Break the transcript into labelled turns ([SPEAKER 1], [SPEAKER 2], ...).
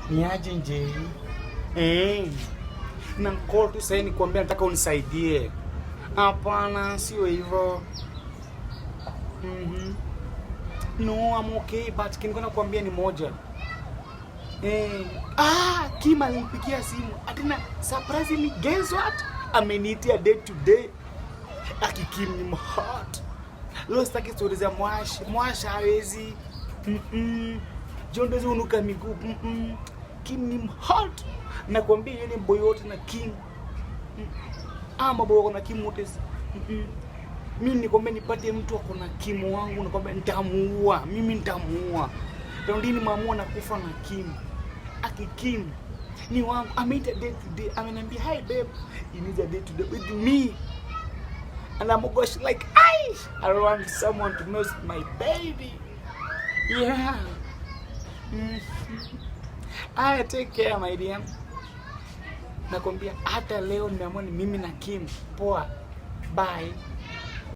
[SPEAKER 1] Ni aje nje? Na call tu sasa nikwambia nataka unisaidie. Hapana, sio hivyo. No, I'm okay, but kingo nakwambia ni moja. Kim alinipigia simu. Atina surprisingly, guess what? Ameniitia date today. Kim ni hot. Leo sitaki stories za Mwash hawezi. Jondo unuka miguu. Kim ni hot. Nakwambia yeye ni boy wote na Kim. Maboy wako na Kim wote. Mimi nikwambia nipate mtu wako na Kim wangu, nikwambia nitamuua. Mimi nitamuua. Ndio ndini maamua na kufa na Kim. Kim ni wangu. I made a date today. Ameniambia, "Hi babe, you need a date today with me." And I'm gosh like, I want someone to know my baby. Yeah. I take care, my dear. Nakwambia hata leo nimeamua ni mimi na Kim. Poa. Bye.